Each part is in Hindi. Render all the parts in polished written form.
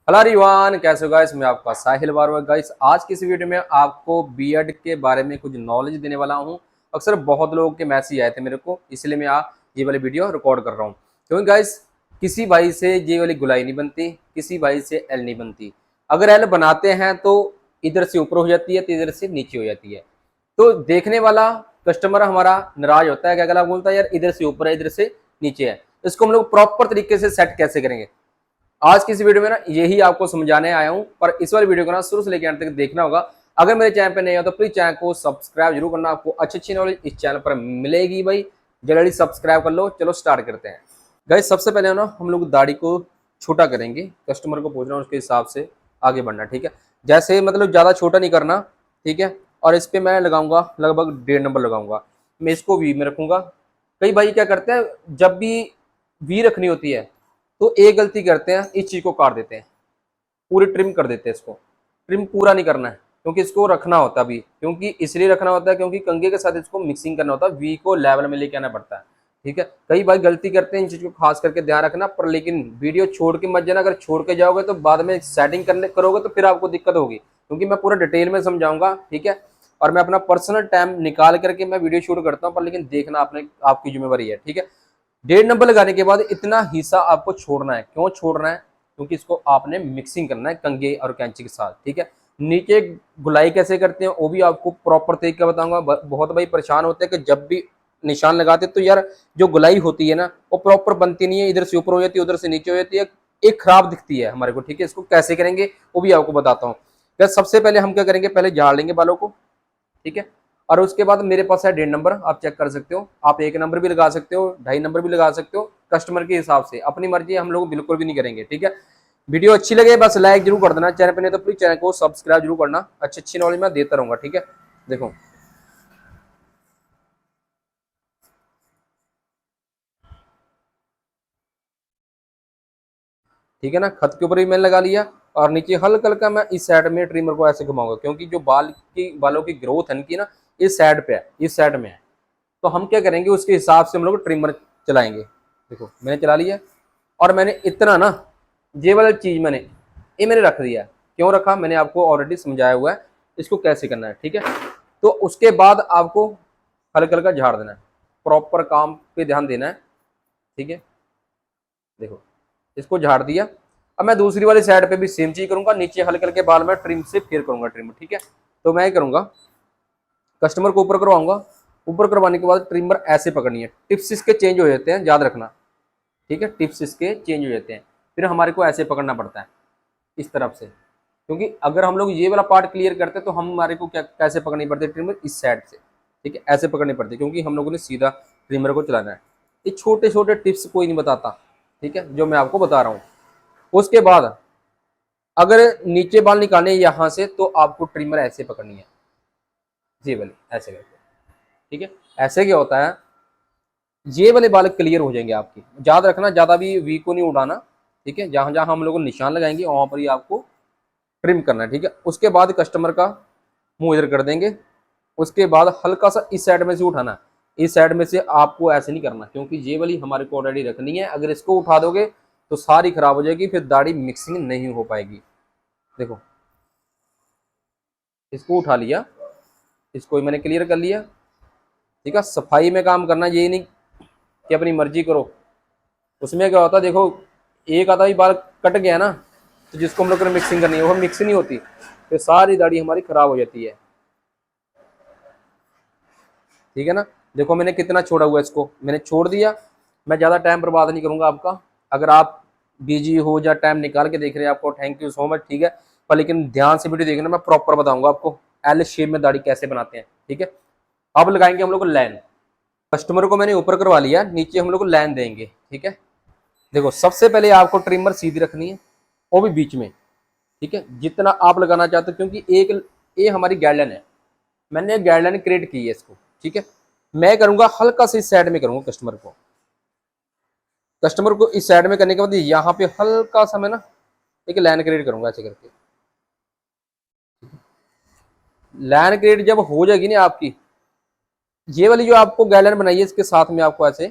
हेलो एवरीवन, कैसे हो गाइस। मैं आपका साहिल बारवा। गाइस आज की इस वीडियो में आपको बीएड के बारे में कुछ नॉलेज देने वाला हूं। अक्सर बहुत लोगों के मैसेज आए थे मेरे को, इसलिए मैं ये वाली वीडियो रिकॉर्ड कर रहा हूं। क्योंकि गाइस किसी भाई से ये वाली गुलाई नहीं बनती, किसी भाई से एल नहीं बनती। अगर एल बनाते हैं तो इधर से ऊपर हो जाती है तो इधर से नीचे हो जाती है। तो देखने वाला कस्टमर हमारा नाराज होता है, क्या गला बोलता है यार इधर से ऊपर है इधर से नीचे है। इसको हम लोग प्रॉपर तरीके से सेट कैसे करेंगे, आज की इस वीडियो में ना यही आपको समझाने आया हूं। पर इस वाली वीडियो को ना शुरू से लेकर अंत तक देखना होगा। अगर मेरे चैनल पे नहीं हो तो प्लीज चैनल को सब्सक्राइब जरूर करना, आपको अच्छी अच्छी नॉलेज इस चैनल पर मिलेगी भाई। जल्दी सब्सक्राइब कर लो। चलो स्टार्ट करते हैं। गाइस सबसे पहले ना हम लोग दाढ़ी को छोटा करेंगे, कस्टमर को पूछना उसके हिसाब से आगे बढ़ना, ठीक है। जैसे मतलब ज्यादा छोटा नहीं करना, ठीक है। और इस पे मैं लगाऊंगा लगभग 1.5 नंबर लगाऊंगा। मैं इसको वी में रखूंगा। कई भाई क्या करते हैं, जब भी वी रखनी होती है तो एक गलती करते हैं, इस चीज को काट देते हैं, पूरी ट्रिम कर देते हैं। इसको ट्रिम पूरा नहीं करना है, क्योंकि इसको रखना होता है अभी, क्योंकि इसलिए रखना होता है क्योंकि कंघे के साथ इसको मिक्सिंग करना होता है, वी को लेवल में लेके आना पड़ता है, ठीक है। कई भाई गलती करते हैं, इन चीज को खास करके ध्यान रखना। पर लेकिन वीडियो छोड़ के मत जाना, अगर छोड़ के जाओगे तो बाद में सेटिंग करने करोगे तो फिर आपको दिक्कत होगी, क्योंकि मैं पूरा डिटेल में समझाऊंगा, ठीक है। और मैं अपना पर्सनल टाइम निकाल करके मैं वीडियो शूट करता हूँ, पर लेकिन देखना आपने आपकी जिम्मेवारी है, ठीक है। 1.5 नंबर लगाने के बाद इतना हिस्सा आपको छोड़ना है। क्यों छोड़ना है? क्योंकि इसको आपने मिक्सिंग करना है कंघे और कैंची के साथ, ठीक है। नीचे गुलाई कैसे करते हैं वो भी आपको प्रॉपर तरीका बताऊंगा। बहुत भाई परेशान होते हैं कि जब भी निशान लगाते तो यार जो गुलाई होती है ना वो प्रॉपर बनती नहीं है, इधर से ऊपर हो जाती है उधर से नीचे हो जाती है, एक खराब दिखती है हमारे को, ठीक है। इसको कैसे करेंगे वो भी आपको बताता हूँ। सबसे पहले हम क्या करेंगे, पहले झाड़ लेंगे बालों को, ठीक है। और उसके बाद मेरे पास है 1.5 नंबर, आप चेक कर सकते हो। आप 1 नंबर भी लगा सकते हो, 2.5 नंबर भी लगा सकते हो, कस्टमर के हिसाब से। अपनी मर्जी हम लोग बिल्कुल भी नहीं करेंगे, ठीक है। वीडियो अच्छी लगे बस लाइक जरूर कर देना, चैनल पे नहीं तो प्लीज चैनल को सब्सक्राइब जरूर करना। अच्छी अच्छी नॉलेज मैं देता रहूंगा, ठीक है। देखो ठीक है ना, खत के ऊपर भी मैंने लगा लिया। और नीचे हल्का हल्का मैं इस साइड में ट्रिमर को ऐसे घुमाऊंगा, क्योंकि जो बालों की ग्रोथ है इनकी ना इस साइड पे है, इस साइड में है। तो हम क्या करेंगे उसके हिसाब से हम लोग ट्रिमर चलाएंगे। देखो मैंने चला लिया। और मैंने इतना ना ये वाला चीज मैंने रख दिया। क्यों रखा मैंने आपको ऑलरेडी समझाया हुआ है इसको कैसे करना है, ठीक है। तो उसके बाद आपको हल्का हल्का झाड़ देना है, प्रॉपर काम पे ध्यान देना है, ठीक है। देखो इसको झाड़ दिया। अब मैं दूसरी वाली साइड पे भी सेम चीज करूंगा, नीचे हल्के हल्के बाल में ट्रिम से फिर करूंगा ट्रिम, ठीक है। तो मैं करूंगा कस्टमर को ऊपर करवाऊंगा। ऊपर करवाने के बाद ट्रिमर ऐसे पकड़नी है, टिप्स इसके चेंज हो जाते हैं, याद रखना, ठीक है। टिप्स इसके चेंज हो जाते हैं, फिर हमारे को ऐसे पकड़ना पड़ता है इस तरफ से। क्योंकि अगर हम लोग ये वाला पार्ट क्लियर करते हैं तो हमारे को क्या कैसे पकड़नी पड़ती है ट्रिमर, इस साइड से, ठीक है, ऐसे पकड़नी पड़ती है, क्योंकि हम लोगों ने सीधा ट्रिमर को चलाना है। ये छोटे छोटे टिप्स कोई नहीं बताता, ठीक है, जो मैं आपको बता रहा हूँ। उसके बाद अगर नीचे बाल निकालने यहाँ से तो आपको ट्रिमर ऐसे पकड़नी है, जी वाली ऐसे करके, ठीक है। ऐसे क्या होता है, ये वाले बाल क्लियर हो जाएंगे आपकी। याद रखना ज्यादा भी वी को नहीं उड़ाना, ठीक है। जहां जहां हम लोग निशान लगाएंगे वहां पर ही आपको ट्रिम करना है, ठीक है। उसके बाद कस्टमर का मुंह इधर कर देंगे। उसके बाद हल्का सा इस साइड में से उठाना, इस साइड में से आपको ऐसे नहीं करना, क्योंकि ये वाली हमारे को ऑलरेडी रखनी है। अगर इसको उठा दोगे तो सारी खराब हो जाएगी, फिर दाढ़ी मिक्सिंग नहीं हो पाएगी। देखो इसको उठा लिया, इसको मैंने क्लियर कर लिया, ठीक है। सफाई में काम करना, ये नहीं कि अपनी मर्जी करो। उसमें क्या होता है देखो, एक आधा ही बाल कट गया ना तो जिसको हम लोग को मिक्सिंग करनी है वो मिक्स नहीं होती, फिर सारी दाढ़ी हमारी खराब हो जाती है, ठीक है ना। देखो मैंने कितना छोड़ा हुआ है, इसको मैंने छोड़ दिया। मैं ज़्यादा टाइम बर्बाद नहीं करूंगा आपका। अगर आप बिजी हो या टाइम निकाल के देख रहे हैं, आपको थैंक यू सो मच, ठीक है। पर लेकिन ध्यान से वीडियो देखना, मैं प्रॉपर बताऊंगा आपको एल शेप में दाढ़ी कैसे बनाते हैं, ठीक है। अब लगाएंगे हम लोग लाइन। कस्टमर को मैंने ऊपर करवा लिया, नीचे हम लोग लाइन देंगे, ठीक है। देखो सबसे पहले आपको ट्रिमर सीधी रखनी है, वो भी बीच में, ठीक है, जितना आप लगाना चाहते हो, क्योंकि एक ये हमारी गाइडलाइन है। मैंने गाइडलाइन क्रिएट की है इसको, ठीक है। मैं करूंगा हल्का सा इस साइड में करूंगा कस्टमर को इस साइड में करने के बाद यहाँ पे हल्का सा मैं ना एक लाइन क्रिएट करूंगा ऐसे करके। लाइन क्रिएट जब हो जाएगी ना आपकी, ये वाली जो आपको गाइडलाइन बनाई है इसके साथ में आपको ऐसे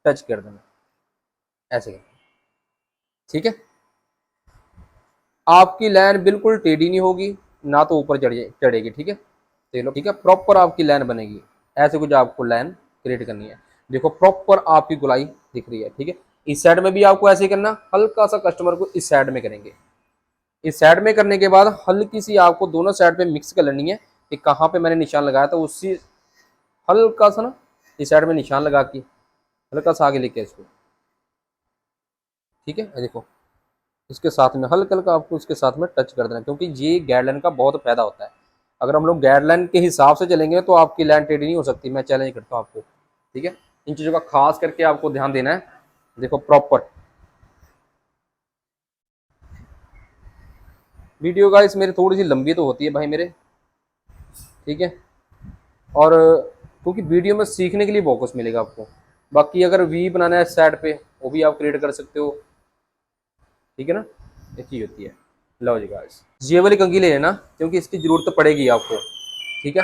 टच कर देना, ऐसे करके, ठीक है। आपकी लाइन बिल्कुल टेढ़ी नहीं होगी, ना तो ऊपर चढ़ेगी। ठीक है, देख लो। ठीक है, प्रॉपर आपकी लाइन बनेगी। ऐसे कुछ आपको लाइन क्रिएट करनी है। देखो प्रॉपर आपकी गोलाई दिख रही है। ठीक है, इस साइड में भी आपको ऐसे ही करना, हल्का सा कस्टमर को इस साइड में करेंगे। इस साइड में करने के बाद हल्की सी आपको दोनों साइड पे मिक्स कर लेनी है कि कहाँ पे मैंने निशान लगाया था उसी हल्का सा ना इस साइड में निशान लगा के हल्का सा आगे लेके इसको। ठीक है, देखो इसके साथ में हल्का हल्का आपको इसके साथ में टच कर देना, क्योंकि ये गाइडलाइन का बहुत फायदा होता है। अगर हम लोग गाइडलाइन के हिसाब से चलेंगे तो आपकी लाइन टेढ़ी नहीं हो सकती, मैं चैलेंज करता हूँ आपको। ठीक है, इन चीज़ों का खास करके आपको ध्यान देना है। देखो प्रॉपर वीडियो गाइस मेरी थोड़ी सी लंबी तो होती है भाई मेरे। ठीक है, और क्योंकि वीडियो में सीखने के लिए फोकस मिलेगा आपको। बाकी अगर वी बनाना है साइड पे वो भी आप क्रिएट कर सकते हो। ठीक है ना, ये चीज़ होती है। लो जी गाइस, ये वाली कंघी ले लेना क्योंकि इसकी ज़रूरत तो पड़ेगी आपको। ठीक है,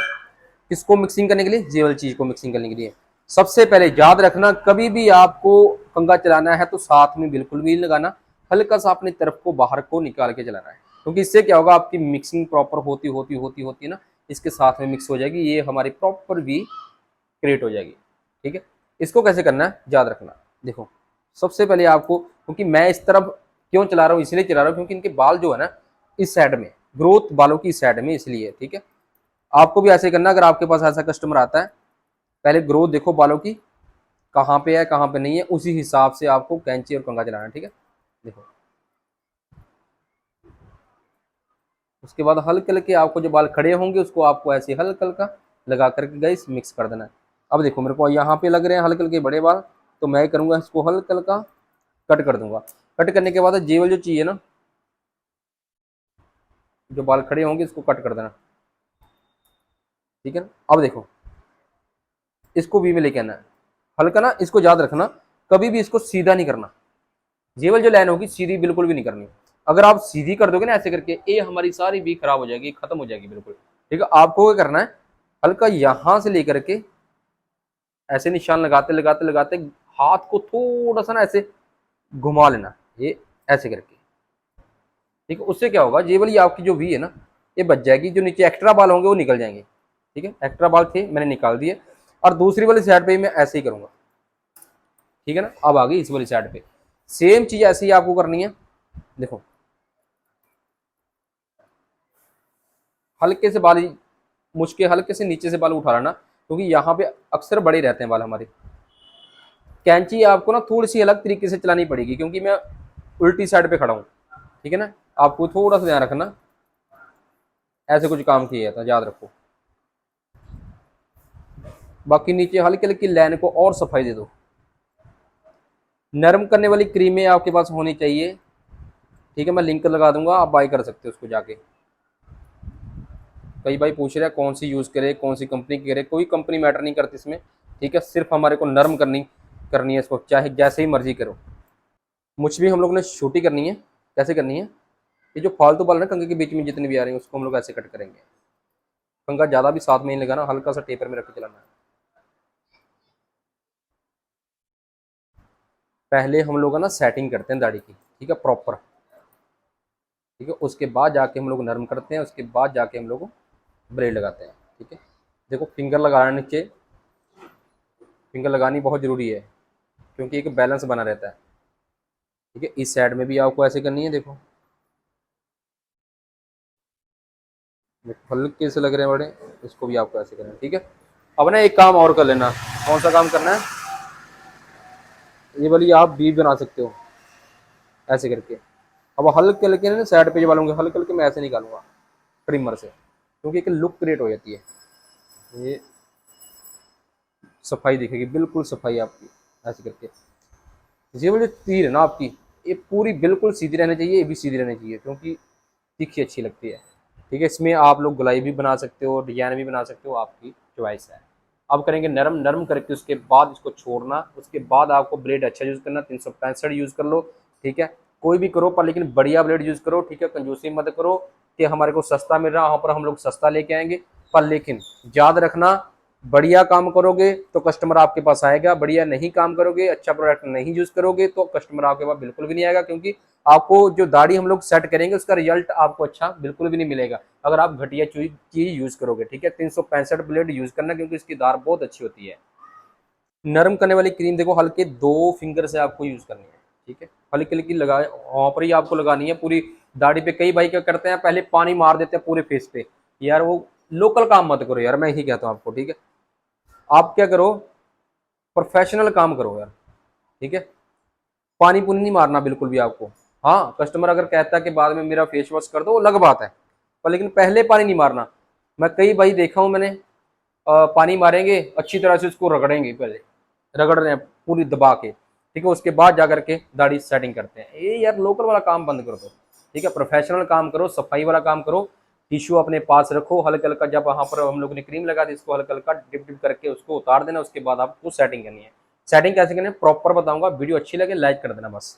किसको मिक्सिंग करने के लिए, ये वाली चीज़ को मिक्सिंग करने के लिए। सबसे पहले याद रखना, कभी भी आपको कंघा चलाना है तो साथ में बिल्कुल भी नहीं लगाना, हल्का सा अपनी तरफ को बाहर को निकाल के चलाना है। क्योंकि इससे क्या होगा, आपकी मिक्सिंग प्रॉपर होती होती होती होती ना इसके साथ में मिक्स हो जाएगी, ये हमारी प्रॉपर वी क्रिएट हो जाएगी। ठीक है, इसको कैसे करना है याद रखना। देखो सबसे पहले आपको, क्योंकि मैं इस तरफ क्यों चला रहा हूँ, इसलिए चला रहा हूँ क्योंकि इनके बाल जो है ना इस साइड में, ग्रोथ बालों की साइड में, इसलिए। ठीक है, आपको भी ऐसे करना। अगर आपके पास ऐसा कस्टमर आता है, पहले ग्रोथ देखो बालों की कहाँ पे है कहाँ पे नहीं है, उसी हिसाब से आपको कैंची और कंघा चलाना है। ठीक है, देखो उसके बाद हल्के हल्के आपको जो बाल खड़े होंगे उसको आपको ऐसे हल्का हल्का लगा करके गाइस मिक्स कर देना है। अब देखो मेरे को यहाँ पे लग रहे हैं हल्के हल्के बड़े बाल, तो मैं करूँगा इसको हल्का हल्का कट कर दूंगा। कट करने के बाद जेवल जो चाहिए ना, जो बाल खड़े होंगे इसको कट कर देना। ठीक है ना, अब देखो इसको वी में लेके आना है हल्का ना, इसको याद रखना कभी भी इसको सीधा नहीं करना। जेवल जो लाइन होगी सीधी बिल्कुल भी नहीं करनी। अगर आप सीधी कर दोगे ना ऐसे करके, ये हमारी सारी वी खराब हो जाएगी, खत्म हो जाएगी बिल्कुल। ठीक है, आपको क्या करना है, हल्का यहां से लेकर के ऐसे निशान लगाते लगाते लगाते हाथ को थोड़ा सा ना ऐसे घुमा लेना, ये ऐसे करके। ठीक है, उससे क्या होगा, ये वाली आपकी जो वी है ना ये बच जाएगी, जो नीचे एक्स्ट्रा बाल होंगे वो निकल जाएंगे। ठीक है, एक्स्ट्रा बाल थे मैंने निकाल दिए, और दूसरी वाली साइड पे मैं ऐसे ही करूंगा। ठीक है ना, अब आ गई इस वाली साइड पे, सेम चीज ऐसे ही आपको करनी है। देखो हल्के से बाल मुझके हल्के से नीचे से बाल उठा लेना, क्योंकि यहाँ पे अक्सर बड़े रहते हैं बाल हमारे। कैंची आपको ना थोड़ी सी अलग तरीके से चलानी पड़ेगी, क्योंकि मैं उल्टी साइड पे खड़ा हूँ। ठीक है ना, आपको थोड़ा सा ध्यान रखना, ऐसे कुछ काम किया था याद रखो। बाकी नीचे हल्की हल्की लाइन को और सफाई दे दो। नरम करने वाली क्रीमें आपके पास होनी चाहिए। ठीक है, मैं लिंक लगा दूंगा, आप बाय कर सकते हो उसको जाके। कई भाई पूछ रहे हैं कौन सी यूज़ करे, कौन सी कंपनी की करे, कोई कंपनी मैटर नहीं करती इसमें। ठीक है, सिर्फ हमारे को नरम करनी करनी है इसको, चाहे जैसे ही मर्जी करो। मुझ भी हम लोग ने छोटी करनी है। कैसे करनी है, ये जो फालतू बाल ना कंघे के बीच में जितने भी आ रहे हैं उसको हम लोग ऐसे कट करेंगे। कंघा ज़्यादा भी साथ में नहीं लगाना, हल्का सा टेपर में रख के चलाना है। पहले हम लोग ना सेटिंग करते हैं दाढ़ी की। ठीक है, प्रॉपर। ठीक है, उसके बाद जाके हम लोग नरम करते हैं, उसके बाद जाके हम लोग ब्लेड लगाते हैं। ठीक है, देखो फिंगर लगाना नीचे, फिंगर लगानी बहुत ज़रूरी है, क्योंकि एक बैलेंस बना रहता है। ठीक है, इस साइड में भी आपको ऐसे करनी है। देखो हल्के से लग रहे हैं बड़े, इसको भी आपको ऐसे करना है। ठीक है, अब ना एक काम और कर लेना। कौन सा काम करना है, ये वाली आप बीज बना सकते हो ऐसे करके। अब हल्के हल्के ना साइड पे जो वालों हल्के हल्के मैं ऐसे निकालूंगा ट्रिमर से, क्योंकि एक लुक क्रिएट हो जाती है, ये सफाई दिखेगी, बिल्कुल सफाई आपकी ऐसे करके। ये वाली जो तीर है ना आपकी, ये पूरी बिल्कुल सीधी रहनी चाहिए, ये भी सीधी रहनी चाहिए, क्योंकि तीखी अच्छी लगती है। ठीक है, इसमें आप लोग गुलाई भी बना सकते हो, डिजाइन भी बना सकते हो, आपकी चॉइस है। अब करेंगे नरम, नरम करके उसके बाद इसको छोड़ना, उसके बाद आपको ब्लेड अच्छा यूज़ करना, 365 यूज़ कर लो। ठीक है, कोई भी करो पर लेकिन बढ़िया ब्लेड यूज़ करो। ठीक है, कंजूसी मत करो कि हमारे को सस्ता मिल रहा है वहाँ पर हम लोग सस्ता लेके आएंगे, पर लेकिन याद रखना बढ़िया काम करोगे तो कस्टमर आपके पास आएगा, बढ़िया नहीं काम करोगे, अच्छा प्रोडक्ट नहीं यूज करोगे तो कस्टमर आपके पास बिल्कुल भी नहीं आएगा, क्योंकि आपको जो दाढ़ी हम लोग सेट करेंगे उसका रिजल्ट आपको अच्छा बिल्कुल भी नहीं मिलेगा अगर आप घटिया चीज यूज करोगे। ठीक है, 365 ब्लेड यूज करना, क्योंकि इसकी धार बहुत अच्छी होती है। नरम करने वाली क्रीम देखो हल्के 2 फिंगर से आपको यूज करनी है। ठीक है, हल्की हल्की लगा वहां पर ही आपको लगानी है पूरी दाढ़ी पे। कई भाई क्या करते हैं, पहले पानी मार देते हैं पूरे फेस पे। यार वो लोकल काम मत करो यार, मैं यही कहता हूँ आपको। ठीक है, आप क्या करो, प्रोफेशनल काम करो यार। ठीक है, पानी पुनी नहीं मारना बिल्कुल भी आपको। हाँ, कस्टमर अगर कहता है कि बाद में मेरा फेस वॉश कर दो, वो अलग बात है, पर लेकिन पहले पानी नहीं मारना। मैं कई भाई देखा हूँ मैंने, पानी मारेंगे अच्छी तरह से, उसको रगड़ेंगे, पहले रगड़ रहे हैं पूरी दबा के। ठीक है, उसके बाद जाकर के दाढ़ी सेटिंग करते हैं। ये यार लोकल वाला काम बंद कर दो। ठीक है, प्रोफेशनल काम करो, सफाई वाला काम करो। टिश्यू अपने पास रखो, हल्का हल्का जब वहां पर हम लोग ने क्रीम लगा दी, इसको हल्का हल्का डिप डिप करके उसको उतार देना। उसके बाद आपको सेटिंग करनी है। सेटिंग कैसे करनी है प्रॉपर बताऊंगा, वीडियो अच्छी लगे लाइक कर देना बस।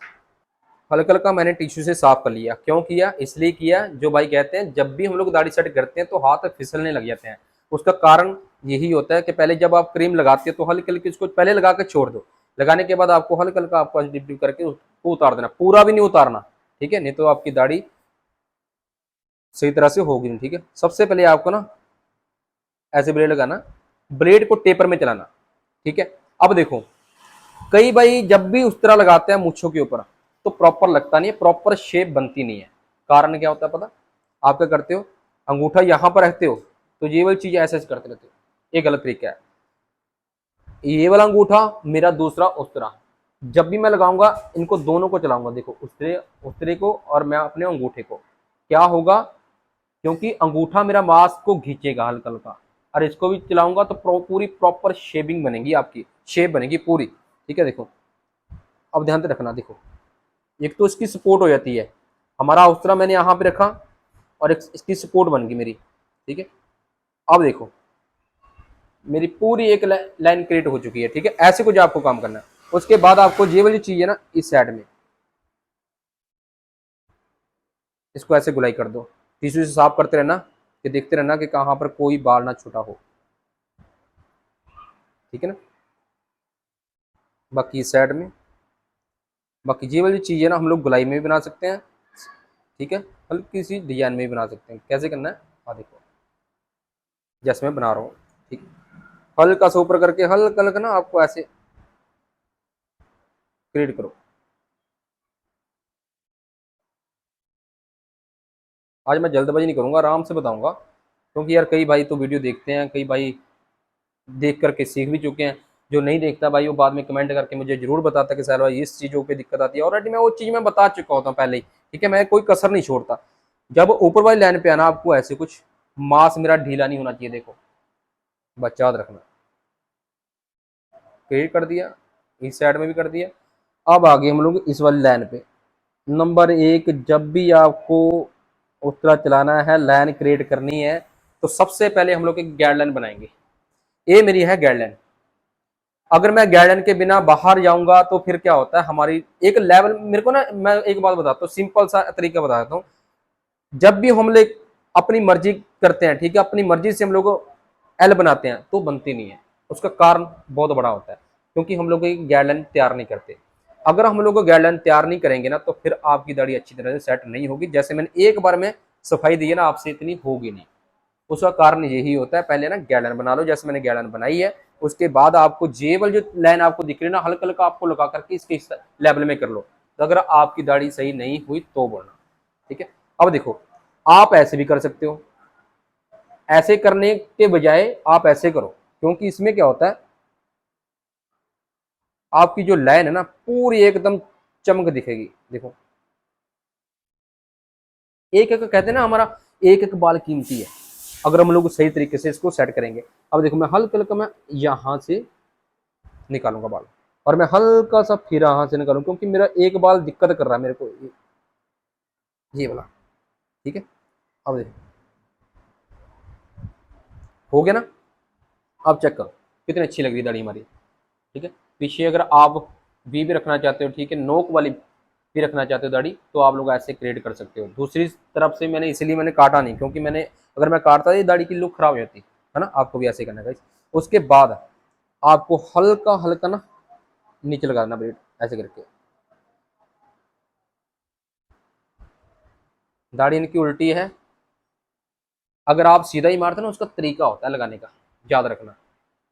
हल्का हल्का मैंने टिश्यू से साफ कर लिया। क्यों किया, इसलिए किया, जो भाई कहते हैं जब भी हम लोग दाढ़ी सेट करते हैं तो हाथ फिसलने लग जाते हैं, उसका कारण यही होता है कि पहले जब आप क्रीम लगाते हो तो हल्की हल्की उसको पहले लगा के छोड़ दो। लगाने के बाद आपको हल्का हल्का आपको डिप डिप करके उसको उतार देना, पूरा भी नहीं उतारना। ठीक है, नहीं तो आपकी दाढ़ी सही तरह से होगी नहीं। ठीक है, सबसे पहले आपको ना ऐसे ब्लेड लगाना, ब्लेड को टेपर में चलाना। ठीक है, अब देखो कई भाई जब भी उस तरह लगाते हैं मूछों के ऊपर तो प्रॉपर लगता नहीं है, प्रॉपर शेप बनती नहीं है। कारण क्या होता है पता, आप क्या करते हो, अंगूठा यहां पर रखते हो तो ये वाली चीज ऐसे ऐसे करते रहते हो, ये गलत तरीका है। ये वाला अंगूठा मेरा, दूसरा उस तरह, जब भी मैं लगाऊंगा इनको दोनों को चलाऊंगा, देखो उस तरह को और मैं अपने अंगूठे को, क्या होगा, क्योंकि अंगूठा मेरा मांस को खींचेगा हल्का हल्का, और इसको भी चलाऊंगा तो पूरी प्रॉपर शेपिंग बनेगी, आपकी शेप बनेगी पूरी। ठीक है, देखो अब ध्यान से रखना, देखो एक तो इसकी सपोर्ट हो जाती है, हमारा उस तरह मैंने यहाँ पे रखा और एक इसकी सपोर्ट बन गई मेरी। ठीक है, अब देखो मेरी पूरी एक लाइन क्रिएट हो चुकी है। ठीक है, ऐसे कुछ आपको काम करना है। उसके बाद आपको ये वाली चीज है ना, इस साइड में इसको ऐसे गुलाई कर दो, टिश्यू से साफ करते रहना, कि देखते रहना कि कहाँ पर कोई बाल ना छूटा हो। ठीक है ना, बाकी इस साइड में, बाकी ये वाली चीज है ना हम लोग गुलाई में भी बना सकते हैं। ठीक है, हल्की सी डिजाइन में भी बना सकते हैं। कैसे करना है, हाँ देखो जैसे मैं बना रहा हूँ। ठीक है, हल्का सा ऊपर करके हल्का हल्का ना आपको ऐसे क्रिएट करो। आज मैं जल्दबाजी नहीं करूंगा, आराम से बताऊंगा, क्योंकि यार कई भाई तो वीडियो देखते हैं, कई भाई देख करके सीख भी चुके हैं। जो नहीं देखता भाई वो बाद में कमेंट करके मुझे जरूर बताता कि सर भाई इस चीज़ों पे दिक्कत आती है। ऑलरेडी मैं वो चीज़ मैं बता चुका होता हूँ पहले ही। ठीक है, मैं कोई कसर नहीं छोड़ता। जब ऊपर वाली लाइन पे आना आपको ऐसे कुछ मांस मेरा ढीला नहीं होना चाहिए, देखो बच्चा याद रखना। क्रिएट कर दिया, इस साइड में भी कर दिया। अब आगे हम लोग इस वाली लाइन पे, नंबर 1, जब भी आपको उस तरह चलाना है, लाइन क्रिएट करनी है, तो सबसे पहले हम लोग एक गाइडलाइन बनाएंगे। ये मेरी है गाइडलाइन। अगर मैं गाइडलाइन के बिना बाहर जाऊंगा तो फिर क्या होता है, हमारी एक लेवल, मेरे को ना मैं एक बात बताता हूँ, सिंपल सा तरीका बता देता हूँ। जब भी हम लोग अपनी मर्जी करते हैं, ठीक है, अपनी मर्जी से हम लोग एल बनाते हैं तो बनती नहीं है। उसका कारण बहुत बड़ा होता है, क्योंकि हम लोग एक गाइडलाइन तैयार नहीं करते। अगर हम लोग गाइडलाइन तैयार नहीं करेंगे ना तो फिर आपकी दाढ़ी अच्छी तरह से सेट नहीं होगी। जैसे मैंने एक बार में सफाई दी है ना, आपसे इतनी होगी नहीं। उसका कारण यही होता है, पहले ना गाइडलाइन बना लो, जैसे मैंने गाइडलाइन बनाई है। उसके बाद आपको जेबल जो लाइन आपको दिख रही है ना, हल्का हल्का आपको लगा करके इसके लेवल में कर लो। तो अगर आपकी दाढ़ी सही नहीं हुई तो बोलना। ठीक है, अब देखो आप ऐसे भी कर सकते हो, ऐसे करने के बजाय आप ऐसे करो, क्योंकि इसमें क्या होता है, आपकी जो लाइन है ना पूरी एकदम चमक दिखेगी। देखो एक एक कहते हैं ना, हमारा एक एक बाल कीमती है, अगर हम लोग सही तरीके से इसको सेट करेंगे। अब देखो मैं हल्का हल्का मैं यहां से निकालूंगा बाल, और मैं हल्का सा फिर यहां से निकालूंगा, क्योंकि मेरा एक बाल दिक्कत कर रहा है मेरे को, ये वाला। ठीक है, अब देखो हो गया ना। अब चेक करो कितनी अच्छी लग रही है दाढ़ी हमारी। ठीक है, पीछे अगर आप भी रखना चाहते हो, ठीक है, नोक वाली भी रखना चाहते हो दाढ़ी, तो आप लोग ऐसे क्रिएट कर सकते हो। दूसरी तरफ से मैंने इसलिए मैंने काटा नहीं, क्योंकि मैंने अगर मैं काटता ये दाढ़ी की लुक खराब हो जाती है ना। आपको भी ऐसे करना है। उसके बाद आपको हल्का हल्का ना नीचे लगा देना ब्लेड, ऐसे करके। दाढ़ी इनकी उल्टी है। अगर आप सीधा ही मारते ना, उसका तरीका होता है लगाने का, याद रखना।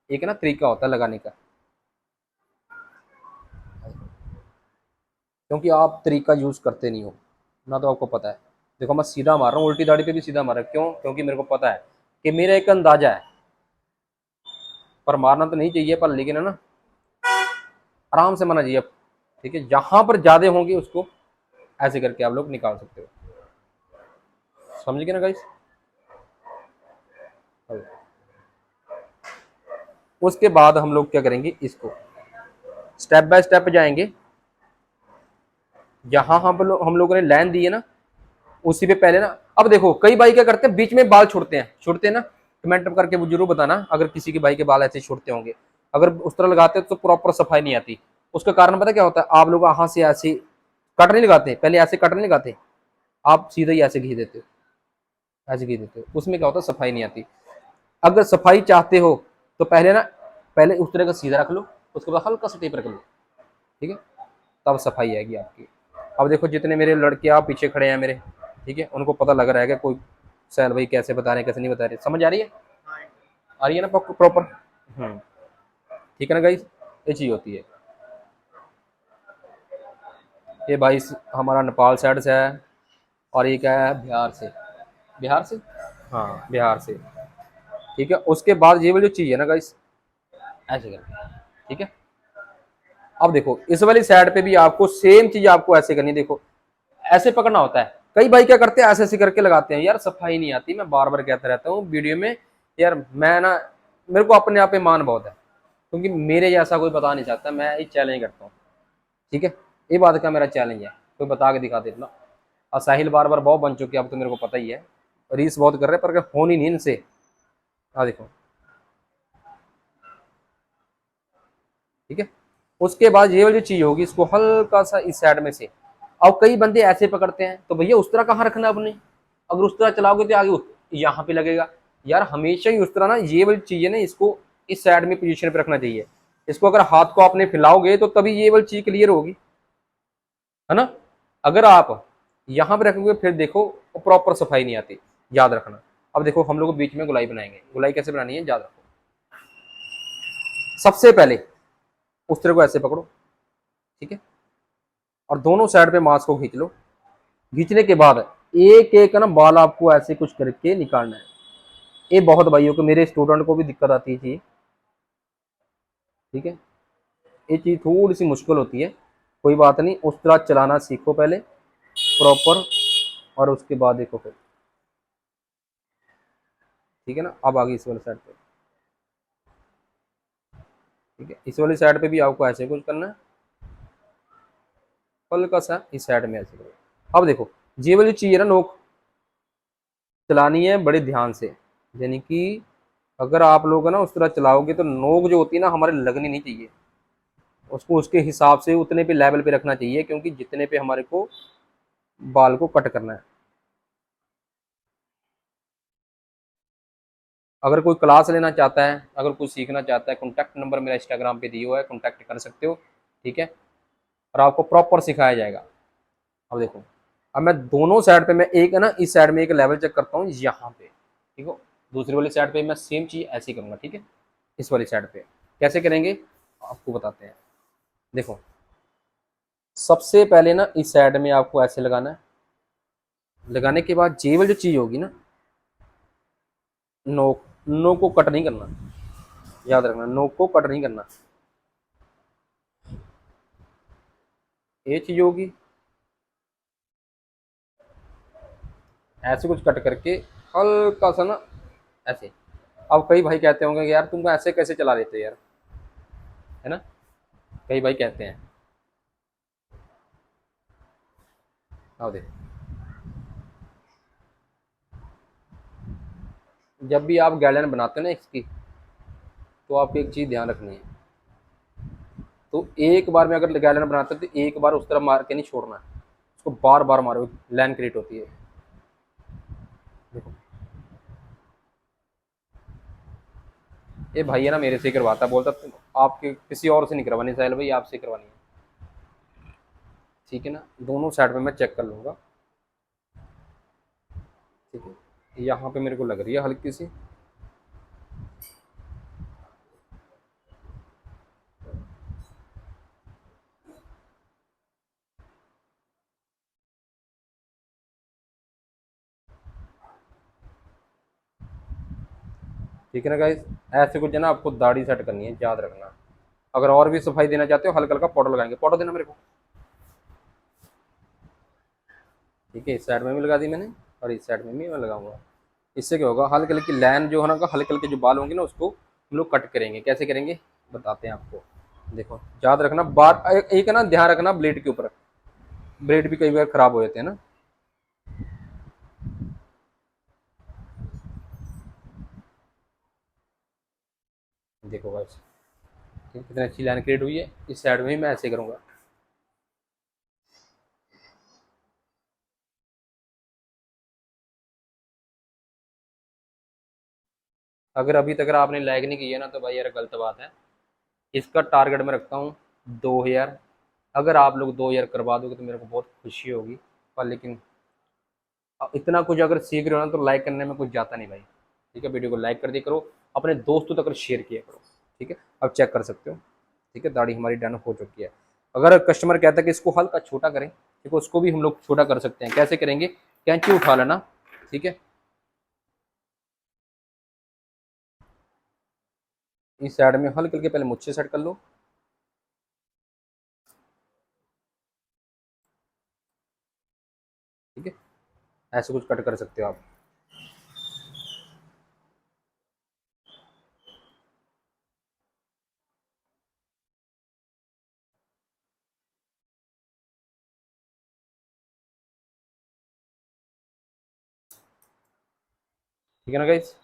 एक ना तरीका होता है लगाने का, क्योंकि आप तरीका यूज करते नहीं हो ना, तो आपको पता है। देखो मैं सीधा मार रहा हूँ, उल्टी दाढ़ी पे भी सीधा मार रहा हूँ, क्यों? क्योंकि मेरे को पता है कि मेरा एक अंदाजा है। पर मारना तो नहीं चाहिए, पर लेकिन है ना, आराम से मारना चाहिए। ठीक है, जहां पर ज्यादा होंगे उसको ऐसे करके आप लोग निकाल सकते हो। समझ गए ना गाइस? उसके बाद हम लोग क्या करेंगे, इसको स्टेप बाय स्टेप जाएंगे। जहां हम लोगों ने लाइन दी है ना, उसी पे पहले ना, अब देखो कई भाई क्या करते हैं, बीच में बाल छोड़ते हैं ना। कमेंट करके वो जरूर बताना अगर किसी के भाई के बाल ऐसे छोड़ते होंगे। अगर उस तरह लगाते हैं तो प्रॉपर सफाई नहीं आती। उसका कारण पता क्या होता है, आप लोग यहाँ से ऐसे कट नहीं लगाते, पहले ऐसे कट नहीं लगाते, आप सीधे ही ऐसे घी देते हो, ऐसे घी देते हो। उसमें क्या होता है, सफाई नहीं आती। अगर सफाई चाहते हो तो पहले ना, पहले उस तरह का सीधा रख लो, उसके बाद हल्का सा टेप रख लो। ठीक है, तब सफाई आएगी आपकी। अब देखो जितने मेरे लड़के आप पीछे खड़े हैं मेरे, ठीक है, उनको पता लग रहा है कि कोई सैल भाई कैसे बता रहे हैं कैसे नहीं बता रहे, समझ आ रही है? आ रही है ना प्रॉपर? हम्म। ठीक है ना गाइस, ये चीज होती है। ये भाई हमारा नेपाल साइड से है, और ये क्या है, बिहार से। बिहार से, हाँ बिहार से। ठीक है, उसके बाद ये वाली जो चीज है ना गाइस, ऐसे करके। ठीक है, अब देखो इस वाली साइड पे भी आपको सेम चीज आपको ऐसे करनी, देखो ऐसे पकड़ना होता है। कई भाई क्या करते हैं, ऐसे ऐसे करके लगाते हैं, यार सफाई नहीं आती। मैं बार बार कहता रहता हूँ वीडियो में, यार मैं ना, मेरे को अपने आप पे मान बहुत है, क्योंकि मेरे जैसा कोई बता नहीं चाहता, मैं ये चैलेंज करता हूँ। ठीक है, ये बात का मेरा चैलेंज है, कोई बता के दिखा देना। और साहिल बार बार बहुत बन चुके हैं, अब तो मेरे को पता ही है, रीस बहुत कर रहे हैं, पर होनी नहीं इनसे। हाँ देखो, ठीक है। उसके बाद ये वाली चीज होगी, इसको हल्का सा इस साइड में से। अब कई बंदे ऐसे पकड़ते हैं, तो भैया उस तरह कहाँ रखना है अपने, अगर उस तरह चलाओगे तो आगे यहाँ पे लगेगा। यार हमेशा ही उस तरह ना, ये वाली चीज है ना, इसको इस साइड में पोजीशन पे रखना चाहिए। इसको अगर हाथ को आपने फैलाओगे तो तभी ये वाली चीज क्लियर होगी, है ना। अगर आप यहाँ पे रखोगे फिर देखो प्रॉपर सफाई नहीं आती, याद रखना। अब देखो हम लोग बीच में गुलाई बनाएंगे, गुलाई कैसे बनानी है याद रखो। सबसे पहले उस तरह को ऐसे पकड़ो, ठीक है, और दोनों साइड पे मांस को खींच लो। खींचने के बाद एक एक ना बाल आपको ऐसे कुछ करके निकालना है। ये बहुत भाइयों को, मेरे स्टूडेंट को भी दिक्कत आती थी। ठीक है, ये चीज थोड़ी सी मुश्किल होती है, कोई बात नहीं, उस तरह चलाना सीखो पहले प्रॉपर, और उसके बाद देखो फिर। ठीक है ना, अब आगे इस वाले साइड पे। ठीक है, इस वाली साइड पे भी आपको ऐसे कुछ करना है, हल्का सा इस साइड में ऐसे करो। अब देखो ये वाली चीज है ना, नोक चलानी है बड़े ध्यान से, यानी कि अगर आप लोग है ना उस तरह चलाओगे तो नोक जो होती है ना हमारे लगनी नहीं चाहिए। उसको उसके हिसाब से उतने पे लेवल पे रखना चाहिए, क्योंकि जितने पे हमारे को बाल को कट करना है। अगर कोई क्लास लेना चाहता है, अगर कोई सीखना चाहता है, कॉन्टैक्ट नंबर मेरा इंस्टाग्राम पे दिया हुआ है, कॉन्टैक्ट कर सकते हो। ठीक है, और आपको प्रॉपर सिखाया जाएगा। अब देखो, अब मैं दोनों साइड पे, मैं एक है ना इस साइड में एक लेवल चेक करता हूँ यहाँ पे, ठीक है। दूसरी वाली साइड पे मैं सेम चीज ऐसे ही करूँगा, ठीक है। इस वाली साइड पे कैसे करेंगे आपको बताते हैं। देखो सबसे पहले ना इस साइड में आपको ऐसे लगाना है। लगाने के बाद जेवल जो चीज होगी ना, नोक, नोक को कट नहीं करना, याद रखना, नोक को कट नहीं करना। ये चीज होगी, ऐसे कुछ कट करके हल्का सा ना ऐसे। अब कई भाई कहते होंगे कि यार तुम ऐसे कैसे चला लेते हो यार, है ना, कई भाई कहते हैं। अब देख, जब भी आप गाइडलाइन बनाते हो ना इसकी, तो आपको एक चीज ध्यान रखनी है। तो एक बार में अगर गाइडलाइन बनाते हो तो एक बार उस तरफ मार के नहीं छोड़ना है, उसको बार बार मारो, लाइन क्रिएट होती है। देखो ये भाई है ना मेरे से ही करवाता, बोलता आपके किसी और से नहीं करवानी साहिल भाई, आपसे करवानी है। ठीक है ना, दोनों साइड पे मैं चेक कर लूँगा। ठीक है, यहाँ पे मेरे को लग रही है हल्की सी। ठीक है ना गाइस, ऐसे कुछ है ना आपको दाढ़ी सेट करनी है, याद रखना। अगर और भी सफाई देना चाहते हो, हल्का हल्का पाउडर लगाएंगे, पाउडर देना मेरे को। ठीक है, इस साइड में भी लगा दी मैंने, और इस साइड में भी मैं लगाऊंगा। इससे क्या होगा, हल्के हल्की लाइन जो है ना, हल्के हल्के जो बाल होंगे ना, उसको हम लोग कट करेंगे। कैसे करेंगे बताते हैं आपको। देखो याद रखना, बार एक है ना, ध्यान रखना ब्लेड के ऊपर, ब्लेड भी कई बार खराब हो जाते हैं ना। देखो बस, कितनी अच्छी लाइन क्रिएट हुई है। इस साइड में भी मैं ऐसे करूंगा। अगर अभी तक आपने लाइक नहीं किया ना, तो भाई यार गलत बात है। इसका टारगेट मैं रखता हूँ 2,000। अगर आप लोग 2,000 करवा दोगे तो मेरे को बहुत खुशी होगी। पर लेकिन इतना कुछ अगर सीख रहे हो ना, तो लाइक करने में कुछ जाता नहीं भाई। ठीक है, वीडियो को लाइक कर दिया करो, अपने दोस्तों तक शेयर किया करो। ठीक है, अब चेक कर सकते हो। ठीक है, दाढ़ी हमारी डन हो चुकी है। अगर कस्टमर कहता है कि इसको हल्का छोटा करें, ठीक है, उसको भी हम लोग छोटा कर सकते हैं। कैसे करेंगे, कैंची उठा लेना। ठीक है, इस साइड में हल्के हल्के पहले मुझसे सेट कर लो। ठीक है, ऐसे कुछ कट कर सकते हो आप। ठीक है ना गाइस,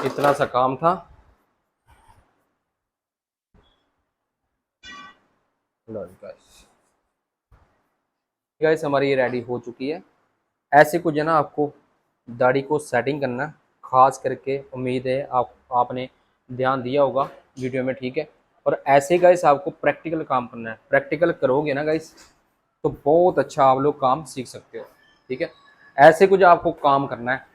इतना सा काम था। लो गाइस, गाइस हमारी ये रेडी हो चुकी है। ऐसे कुछ है ना आपको दाढ़ी को सेटिंग करना है, खास करके उम्मीद है आपने ध्यान दिया होगा वीडियो में। ठीक है, और ऐसे गाइस आपको प्रैक्टिकल काम करना है। प्रैक्टिकल करोगे ना गाइस, तो बहुत अच्छा आप लोग काम सीख सकते हो। ठीक है, ऐसे कुछ आपको काम करना है,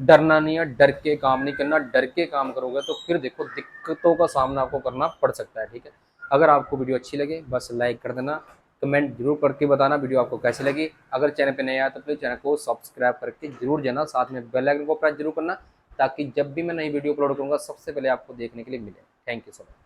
डरना नहीं है, डर के काम नहीं करना। डर के काम करोगे तो फिर देखो दिक्कतों का सामना आपको करना पड़ सकता है। ठीक है, अगर आपको वीडियो अच्छी लगे बस लाइक कर देना, कमेंट जरूर करके बताना वीडियो आपको कैसी लगी। अगर चैनल पे नया आया तो प्लीज़ चैनल को सब्सक्राइब करके जरूर जाना, साथ में बेल आइकन को प्रेस जरूर करना, ताकि जब भी मैं नई वीडियो अपलोड करूँगा सबसे पहले आपको देखने के लिए मिले। Thank you so much.